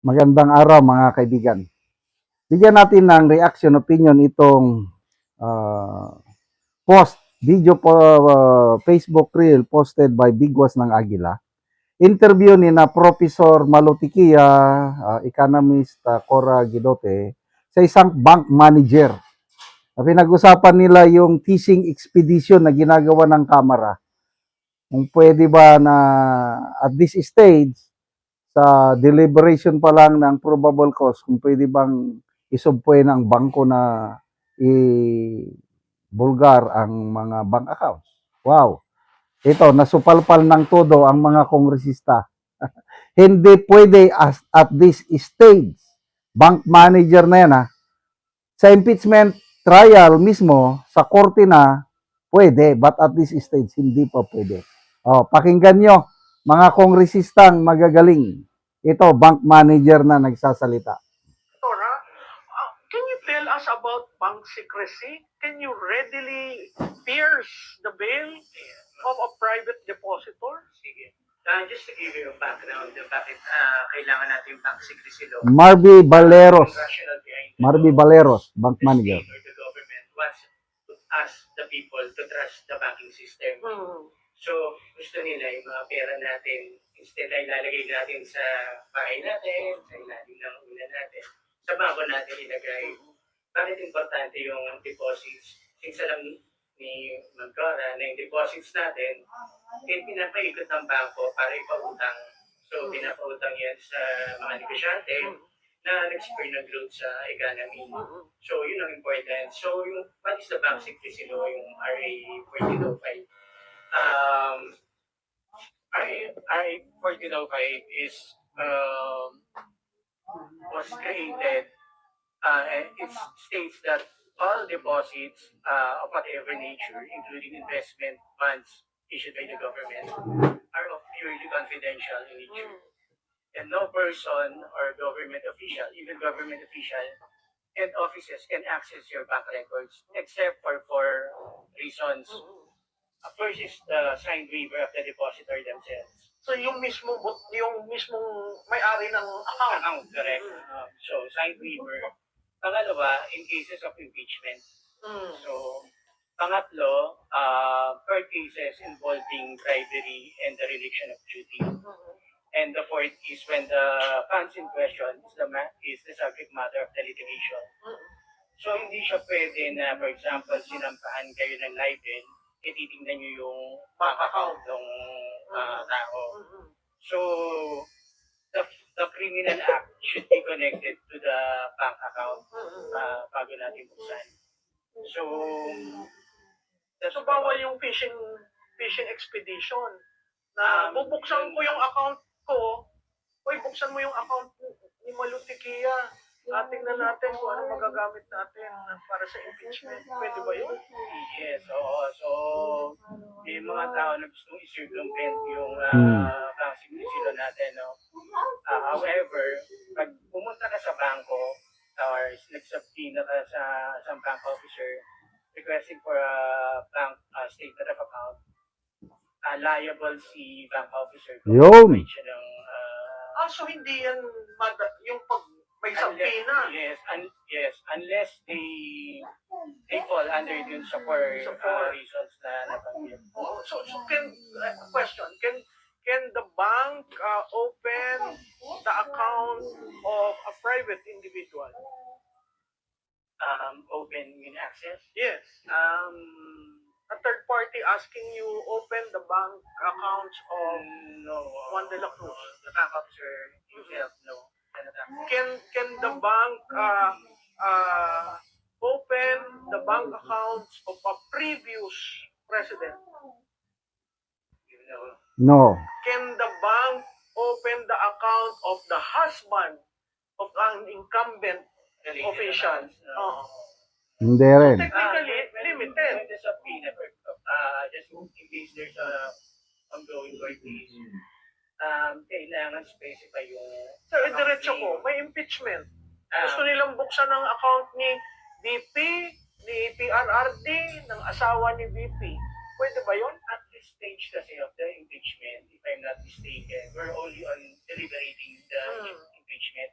Magandang araw mga kaibigan. Bigyan natin ng reaction opinion itong video po, Facebook reel posted by Bigwas ng Agila. Interview ni na Professor Malutikia, economist Cora Gidote sa isang bank manager. Pinag-usapan nila yung fishing expedition na ginagawa ng Kamara. Kung pwede ba na at this stage, sa deliberation pa lang ng probable cause, kung pwede bang isubpoy ng bangko na i-bulgar ang mga bank accounts. Wow! Ito, nasupalpal ng todo ang mga kongresista. Hindi pwede at this stage. Bank manager na yan, ha? Sa impeachment trial mismo, sa korte na, pwede. But at this stage, hindi pa pwede. Pakinggan nyo, mga kongresistang magagaling. Ito, bank manager na nagsasalita. Tora, can you tell us about bank secrecy? Can you readily pierce the veil of a private depositor? Sige. Just to give you a background, bakit kailangan natin bank secrecy law? Marby Baleros. Marby Baleros, bank manager. Or the government wants us, the people, to trust the banking system. So, gusto nila yung mga pera natin, instead ay ilalagay natin sa bahay natin, sa ilalim ng ulan natin, sa bangko natin ilagay. Bakit importante yung deposits? Since alam ni Magdora na yung deposits natin, pinapaikot ng bangko para ipautang. So, pinapautang yan sa mga negosyante na nag-spur ng growth sa economy. So, yun ang important. So, yung, what is the bank secrecy law, yung RA 1405? RA 1405 is was created, it states that all deposits of whatever nature, including investment funds issued by the government, are of purely confidential in nature. And no person or government official, even government official and offices can access your bank records except for four reasons. First is the signed waiver of the depositor themselves. So yung mismong may-ari ng account. Correct. So signed waiver. Pangalawa, in cases of impeachment. So pangatlo, per cases involving bribery and the religion of duty. And the fourth is when the funds in question is the subject matter of the litigation. So hindi siya pwede na, for example, sinampahan kayo ng libel, titingnan nyo yung bank account ng tao. So, the criminal act should be connected to the bank account bago natin buksan. So, bawal yung fishing expedition na bubuksan ko yung account ko, buksan mo yung account ni Malutikia. Tingnan natin kung ano magagamit natin para sa impeachment. Pwede ba yun? Yes, oo. So, yung mga tao na gustong i-circumvent yung bank secrecy natin, no? However, pag pumunta ka sa bangko or nag-subpoena ka sa isang bank officer requesting for a bank statement of account, liable si bank officer. Yun! So hindi yan yung pag may subpoena. Yes, unless they fall under dun sa four reasons na nabanggit. So question, can the bank open the account of a private individual? Open in access? Yes. A third party asking you open the bank accounts of Juan de la Cruz. The bank officer himself, no. Can the bank open the bank accounts of a previous president? No. Can the bank open the account of the husband of an incumbent official? Hindi rin. Technically, limited. Just in case there's a ongoing court case, kailangan specify yung... So, diretso ko, may impeachment. Gusto nilang buksan ang account ni VP, ni PRRD, ng asawa ni VP. Pwede ba yun? At this stage kasi of the impeachment, if I'm not mistaken, we're only on deliberating the impeachment.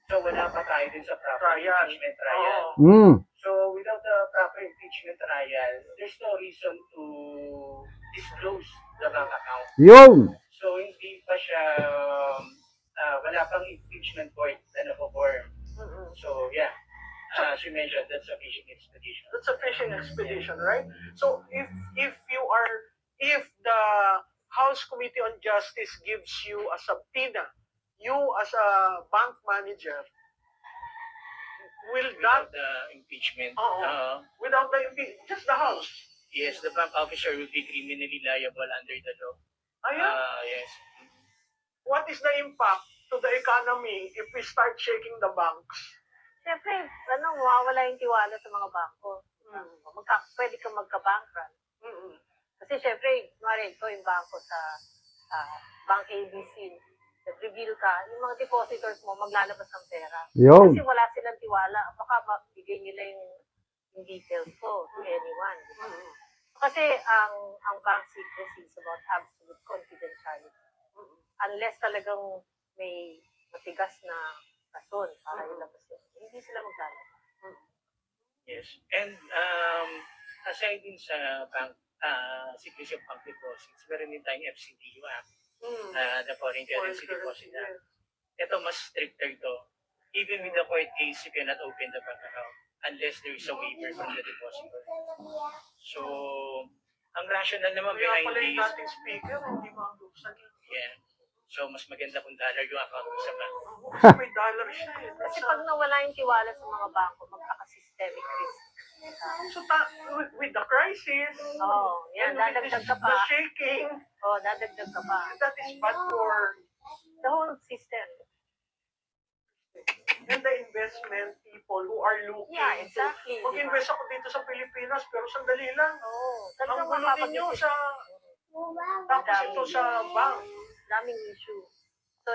So wala pa tayo din sa proper Trial. impeachment trial. Oo. Mm. So without the proper impeachment trial, there's no reason to disclose the bank account. Yun. So hindi pa siya, wala pang impeachment court na napo-form. Mm-mm. So yeah, as you mentioned, that's a fishing expedition. That's a fishing expedition, right? So if the House Committee on Justice gives you a subpoena, you as a bank manager, will that Without the impeachment, Oo. without the just the House? yes, the bank officer will be criminally liable under the law. Ayan. Yes. What is the impact to the economy if we start shaking the banks? Siyempre, mawawala yung tiwala sa mga bangko. Pwede kang magka-bankrupt. Mm-mm. Kasi siyempre, kunwari, ito yung bangko sa Bank ABC. Nag-reveal ka, yung mga depositors mo, maglalabas ng pera. Yun. Kasi wala silang tiwala. Baka mabigay nila yung details ko to anyone. Mm-mm. Kasi ang bank secrecy is about absolute confidentiality. Unless talagang may matigas na rason para ilabas yun, hindi sila maglalabas. Yes. And aside din sa bank, secrecy of bank deposits, meron din tayong FCDU Act, the Foreign Currency Deposit Act. Ito mas stricter to. Even with the court case, you cannot open the bank account unless there is a waiver from the depositor. So, ang rationale naman Kaya behind pala yung this, dating speaker, hindi mabuksan. yeah. So, mas maganda kung dollar yung account mo sa bank. Kasi may dollar siya eh. Kasi pag nawala yung tiwala sa mga bangko, magkaka-systemic risk. So, with the crisis, Yan, and with dadagdag this, ka pa. the shaking, Dadagdag ka pa. that is bad for The whole system. and the investment people who are looking Yeah, exactly. to mag-invest ako dito sa Pilipinas, pero sandali lang. Ang Talagang gulo ninyo mapapag-isip. sa, tapos ito sa bank. Daming issue. So,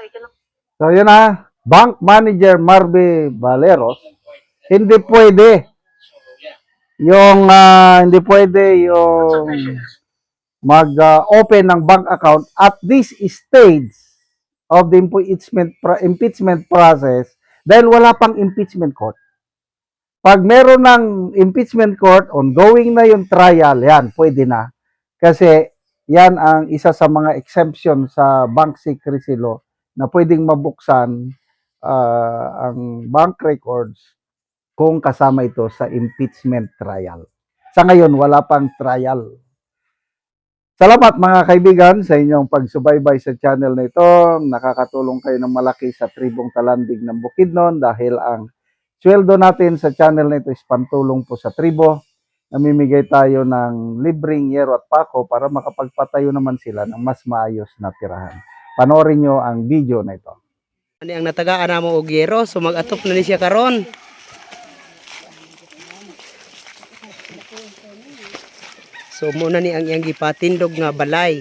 So yun na, Bank Manager Marby Valeros, hindi pwede So, yeah. yung hindi pwede That's a yung fishing. mag-open ng bank account at this stage of the impeachment process dahil wala pang impeachment court. Pag meron ng impeachment court, ongoing na yung trial, yan, pwede na. Kasi yan ang isa sa mga exemption sa bank secrecy law na pwedeng mabuksan ang bank records kung kasama ito sa impeachment trial. Sa ngayon, wala pang trial. Salamat mga kaibigan sa inyong pagsubaybay sa channel na ito. Nakakatulong kayo ng malaki sa tribong talandig ng Bukidnon dahil ang sweldo natin sa channel na ito is pantulong po sa tribo. Namimigay tayo ng libreng yero at pako para makapagpatayo naman sila ng mas maayos na tirahan. Panoorin nyo ang video na ito. Ani ang natagaan namo og yero, so mag-atop na ni siya karon. So muna ni ang iyang gipatindog nga balay.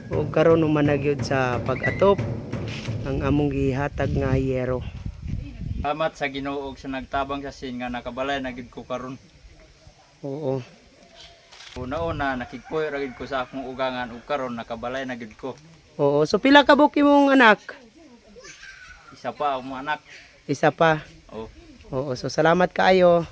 Ug karon man na gyud sa pag-atop ang among gihatag nga yero. Salamat sa Ginoo ug sa nagtabang sa sin nga nakabalay na gid ko karon. Oo. Una-una nakigpuyo ra gid ko sa akong ugangan ug karon nakabalay na gid ko. Oo, so pila ka buok imong anak? Isa pa ang mga anak. Isa pa. Oh. Oo, so salamat kaayo.